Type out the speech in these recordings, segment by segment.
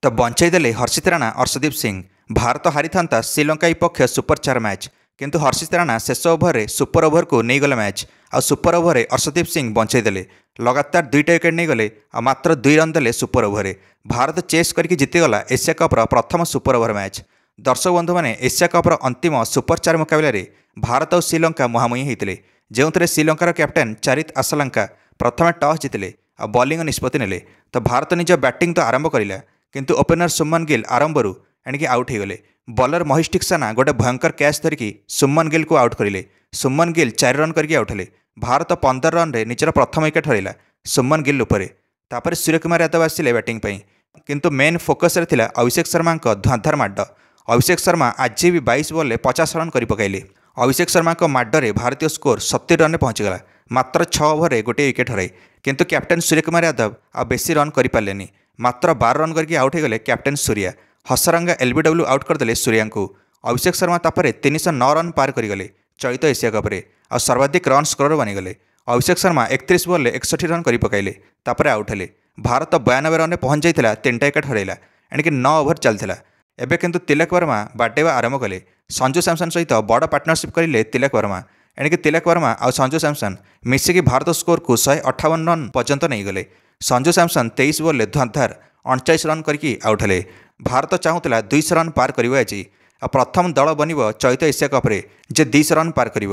तो बंचाईदेले हर्षित राणा अर्शदीप सिंह। भारत हारी था श्रीलंका विपक्ष सुपर 4 मैच, किंतु हर्षित राणा शेष ओभर सुपर ओभर को नहीं गले मैच। आ सुपर ओभर अर्शदीप सिंह बंचाईदेले लगातार 2टा विकेट नहीं गले। मात्र 2 रन देले सुपर ओभर। भारत चेस करके जीतीगला एशिया कप्र प्रथम सुपर ओभर मैच। दर्शक बंधु मैंने एशिया कप्र अंतिम सुपर 4 मुकाबले भारत और श्रीलंका मुहांमुही होते, जो श्रीलंकार कैप्टेन चारित आसलंका प्रथम टॉस जीतिले और बॉलिंग निष्पत्ति नेले। तो भारत निज बैटिंग तो आरंभ करिला, किंतु ओपनर सुमन गिल आरंभरू एणिक आउट हो गले। बॉलर महेश टिक्साना गोटे भयंकर कैच धरिकी सुमन गिल को आउट करें। सुमन गिल 4 रन करके आउट हेले। भारत 15 रन रे निजर प्रथम विकेट हरैला सुमन गिल उपरे। तापर सूर्यकुमार यादव आसिले बैटिंग पई, किंतु मेन फोकस रे थिला अभिषेक शर्मा धुआंधार माड। अभिषेक शर्मा आज भी 22 बॉल 50 रन कर पकाइले। अभिषेक शर्मा माडरे भारतीय स्कोर 70 रन पहुंचीगला। मात्र 6 ओभर गोटे विकेट हराई, किंतु कैप्टेन सूर्यकुमार यादव आ बेसी रन करें। मात्र 12 रन करके आउट होगले captain Surya. Hasaranga LBW out करदे सूर्या को। अभिषेक शर्मा तापर 309 रन पार करगले चलित एशिया कप्रे आ सर्वाधिक run score बनीगले। Abhishek Sharma 31 ball 61 run कर पकाइले, तापर आउट हेले। भारत 92 रन पहुंच जाता 3टा विकेट हरैला, एणिक 9 ओभर चलता। एबे किंतु तिलक वर्मा बाडेवा आरंभ कले। संजू सैमसन सहित बड़ पार्टनरशिप करें तिलक वर्मा। एणिक तिलक वर्मा और संजू सैमसन मिसिकी भारत स्कोर को 158 रन पर्यंत नहीं गले। संजू सैमसन 23 बॉल धुआंधार 39 रन करके आउट हेले। भारत चाहूला 200 रन पार कर आज प्रथम दल बनब चलित एशिया कप्रे जे 200 रन पार कर,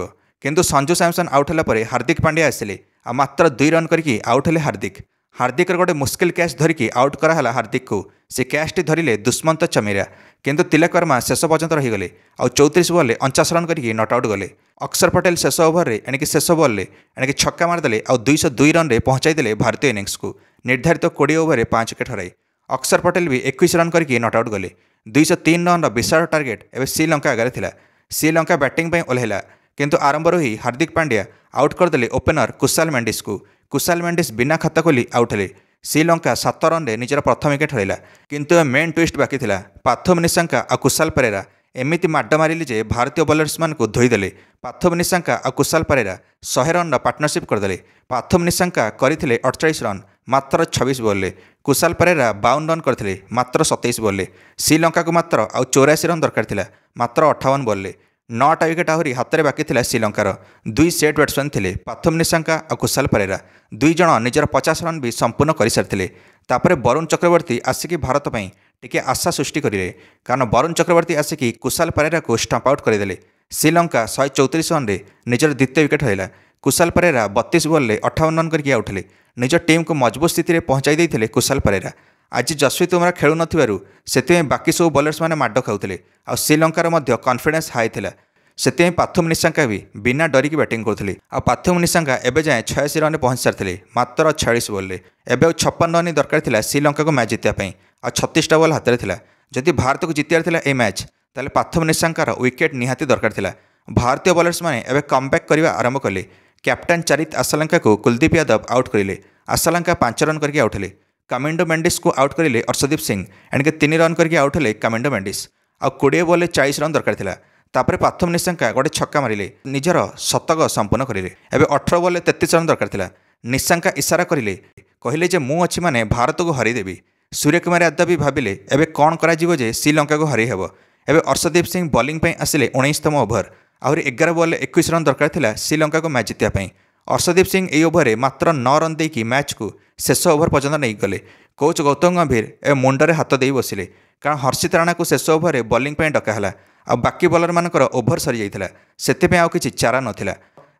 किंतु संजू सैमसन आउट होला परे हार्दिक पांड्या आसिले आ मात्र 2 रन करके आउट हेले हार्दिक। हार्दिक गोटे मुस्किल कैच धरिकी आउट कराला हार्दिक को। से कैचटी धरिले दुष्मंत चमीरा, किंतु तिलक वर्मा शेष पर्यंत रहीगले और 34 बॉल 49 रन करके नट आउट गले। अक्षर पटेल शेष ओभर एणिक शेष बॉल एणिक छक्का मारदेले और 202 रन रे पहुंचाईदेले भारतीय इनिंग्स को। निर्धारित 20 ओभर 5 विकेट हराई अक्षर पटेल भी 21 रन करके नट आउट गले। 203 रन विशाल टार्गेट एवं श्रीलंका आगे थिला। श्रीलंका बैटिंग पे ओल्हेला, किंतु आरंभ ही हार्दिक पांड्या आउट करदेले ओपनर कुशाल मेंडिस को। कुशाल मेंडिस बिना खाता खोली आउट हेले। श्रीलंका 7 रन रे निजर प्रथम विकेट हरैला, किंतु मेन ट्विस्ट बाकी थिला। पाथोम निशंका और कुशाल परेरा एमिति माड मारिले जे भारतीय बॉलर्स मान को धोईदेले। पाथोम निशंका और कुशाल परेरा 100 रन पार्टनरशिप करदेले। पाथोम निशंका करथिले 48 रन मात्र 26 बॉल। कुशाल परेरा 52 रन करथिले मात्र 27 बॉल। श्रीलंका को मात्र 84 रन दरकार थिला मात्र 58 बॉल। 9टा विकेट आहरी हाथ में बाकी थिला श्रीलंकार। 2 सेट बैट्समैन थिले पाथोम निशंका और कुशाल परेरा। 2 जण निजर 50 रन भी संपूर्ण कर सारी। तापर वरुण चक्रवर्ती आसिकी भारत पई टिके आशा सृष्टि करें, कारण वरुण चक्रवर्ती आसिकी कुशाल परेरा को स्टंप आउट करदेले। श्रीलंका 134 रन रे निजर द्वितीय विकेट हरैला। कुशाल परेरा 32 बॉल 58 रन करके आउट हेले। निज टीम को मजबूत स्थिति में पहुंचाई देते कुशाल परेरा। आज जसप्रीत बुमरा खेलु नथिबारु से बाकी सब बॉलर्स मैंने माड खाऊले और श्रीलंकार कॉन्फिडेंस हाई थिला। से पाथोम निशंका भी बिना डरिकी बैटिंग करते। आ पाथोम निशंका एवं जाए 86 रन पहुंच सारी मात्र 46 बॉल। एवं 56 रन दरकार था श्रीलंका को मैच जीतने और 36टा बॉल हाथ में था। जदि भारत को जीतार था ये मैच ताले पाथोम निशंकार विकेट निहाती दरकार था। भारतीय बॉलर्स मैंने एवं कमबैक करने आरंभ कले। कैप्टेन चारित आसलंका को कुलदीप यादव आउट करें। आसलंका 5 रन करके आउट हेले। कामिंडो मेंडिस को आउट करें अर्शदीप सिंह, एणिक 3 रन करके आउट हेले कामिंडो मेंडिस। आ 20 बॉल 40 रन दरकार था। तापर पाथोम निशंका गोटे छक्का मारिले निजर शतक संपूर्ण करें। एवं 18 बॉल 33 रन दरकार था। निशंका इशारा करें, कहले जे मु अच्छी माने भारत को हरईदेवी। सूर्यकुमार यादव भी भाविले एवं कौन कर श्रीलंका को हरई हेब। एवं अर्शदीप सिंह बॉलिंग पे आसिले 19तम ओभर। आहरी 11 बॉल 21 रन दरकार था श्रीलंका को मैच जीतने। अर्शदीप सिंह यही ओभर मात्र 9 रन देकी मैच को शेष ओभर पर्यंत नहीं गले। कोच गौतम गंभीर एवं मुंडरे हाथ दे बसिले, कारण हर्षित राणा को शेष ओभर बॉलिंग पे डकाला। आ बाकी बॉलर मानकर ओभर सरी जाइथिला, सेते आउ किछि चारा नथिला।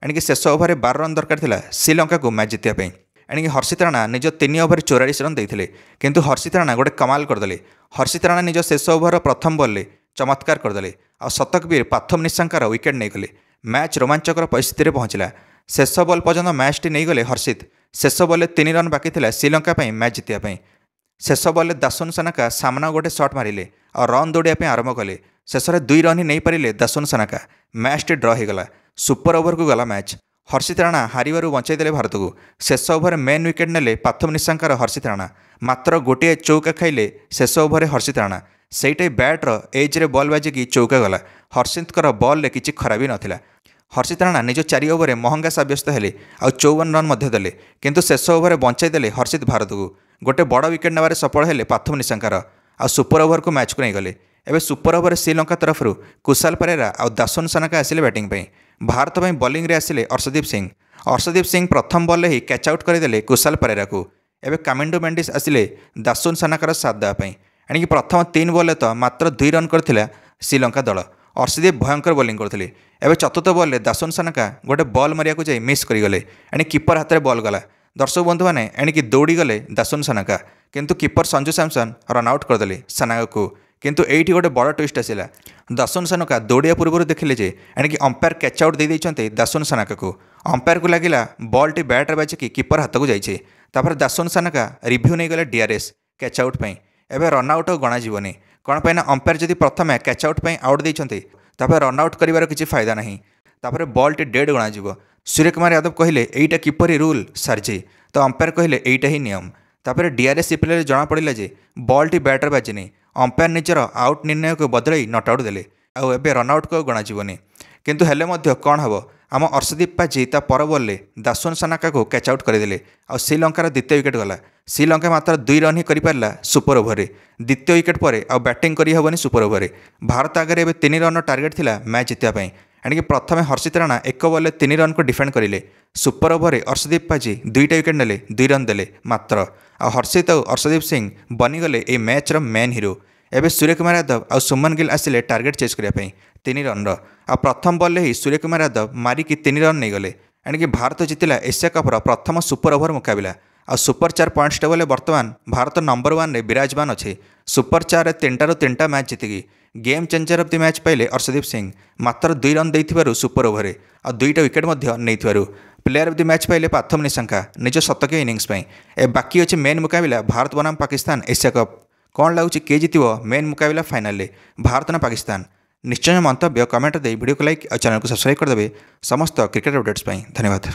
एणिक शेष ओभर 12 रन दरकार था श्रीलंका को मैच जीतने। एणिक हर्षित राणा निज 3 ओभर 44 रन देते, किंतु हर्षित राणा गोटे कमाल करदे। हर्षित राणा निज शेष ओभर प्रथम बॉल चमत्कार करदे और शतकवीर पाथोम निशंकार विकेट नहीं गले। मैच रोमांचकर परिस्थिति में पहुंचला। शेष बॉल पर्यंत मैचटी नहीं गले हर्षित। शेष बॉल 3 रन बाकी था श्रीलंका मैच जीतने। शेष बॉल दासुन सानाका सामना गोटे शॉट मारिले और रन दौड़ापी आरंभ कले। शेष में 2 रन ही नहीं पारे दासुन सानाका। मैचटी ड्र होगला। सुपर ओभर को गला मैच। हर्षित राणा हारिबारु बंचाईदेले भारत को। शेष ओभर मेन विकेट नेले पाथोम निशंकार हर्षित राणा। मात्र गोटे चौका खाइले शेष ओभर हर्षित राणा। सेईटे बैट्र एज्रे बॉल बाजिकी चौका गला। हर्षितर बॉल किसी खराब ही नाला। हर्षित राणा निज 4 ओभर महंगा सब्यस्त हेले और 54 रन देले, किंतु शेष ओभर बंचाईदेले हर्षित भारत को। गोटे बड़ विकेट नेबार सफल हेले पाथोम निशंकार। आ सुपर ओवर को मैच को नहीं गले। एवं सुपर ओवर श्रीलंका तरफ कुशाल परेरा और दासन सानाका आसिले बैटिंग पे। भारत में बॉलिंग रे आसिले अर्शदीप सिंह। अर्शदीप सिंह प्रथम बॉल ही कैच आउट करदे कुशाल परेरा को। एवं कामिंडो मेंडिस आसिले दासन सानाकार साथ देवाई। एणिकी प्रथम 3 बॉल तो मात्र 2 रन करथिला श्रीलंका दल। अर्शदीप भयंकर बॉलिंग करथिले। एवं चतुर्थ बॉल दासन सानाका गोटे बॉल मारिया जाई मिस करगले। एणी कीपर हाथ में बॉल गला। दर्शक बंधु मैंने एणिकी दौड़ी गले दासन सानाका, किंतु keeper Sanju Samson run out करदे सानाका को। किंतु एठी गोटे बड़ ट्विस्ट आसिला। दासन सानाका दौड़िया पूर्व देखिले जे एणिकी अंपायर कैच आउट दे देइछन्ते दासन सानाका को। अंपायर को लगिला बॉल टी बैट रे बाजिकी कीपर हाथ को जाइछे। तापर दासन सानाका रिव्यू नहीं गले डीआरएस कैच आउट पई। एबे रन आउट गणा जीवनी कौन पाइना अंपायर जदि प्रथमे कैच आउट पई आउट देइछन्ते तापर रन आउट करिवार किछि फायदा नहीं। तापर बॉल टी डेड गणा जीव। सूर्य कुमार यादव कहले एईटा किपरि रूल सारजे, तो अंपायर कहले एईटा ही नियम। तापर डीआरएस रिप्ले जना पड़ा जे बॉल टी बैटर बाजिनी। अंपायर निजर आउट निर्णय को बदल नट आउट देले आउ एबे रन आउट को गणा जीवनी। किंतु हेले मध्य कौन हम आम अर्शदीप पाजी ता पर बॉल दासन सानाका को कैच आउट करदे और श्रीलंकार द्वितीय विकेट गला। श्रीलंका मात्र 2 रन ही कर सुपर ओवर। द्वितीय विकेट पर आ बैटिंग करहबनी सुपर ओवर। भारत आगे 3 रन टार्गेट थिला मैच जितवाई। एणिकी प्रथमे हर्षित राणा 1 बॉल 3 रन को डिफेंड करें। सुपर ओवर अर्शदीप पाजी 2टा विकेट नेले 2 रन देले मात्र। आ हर्षित और अर्शदीप सिंह बनीगले ये मैचर मेन हिरो। एवं सूर्य कुमार यादव और सुमन गिल आसिले टार्गेट चेज करने 3 रन। आ प्रथम बॉल ही सूर्य कुमार यादव मारिकी 3 रन नहीं गले। एणिकी भारत जितिला एशिया कपर प्रथम सुपर ओवर मुकाबला। आ सुपर 4 पॉइंट्स टेबल बर्तमान भारत नंबर 1 रे विराजमान अच्छे। सुपर 4 3टारू 3टा मैच जीतिकी game changer of the match पाइले अर्शदीप सिंह मात्र 2 रन देइथिबारु सुपर ओवर और 2टा विकेट मध्य नेइथिबारु। प्लेयर ऑफ द मैच पाइले पाथम निशंका निज शतकीय इनिंग्स पई। ए बाकी अच्छे मेन मुकाबला भारत बनाम पाकिस्तान एशिया कप। कौन लगुच किए जितिबो मेन मुकाबला फाइनल भारत ना पाकिस्तान? निश्चय मंतव्य कमेंट दे वीडियो को लाइक और चैनल को सब्सक्राइब करदे समस्त क्रिकेट अपडेट्स पई। धन्यवाद।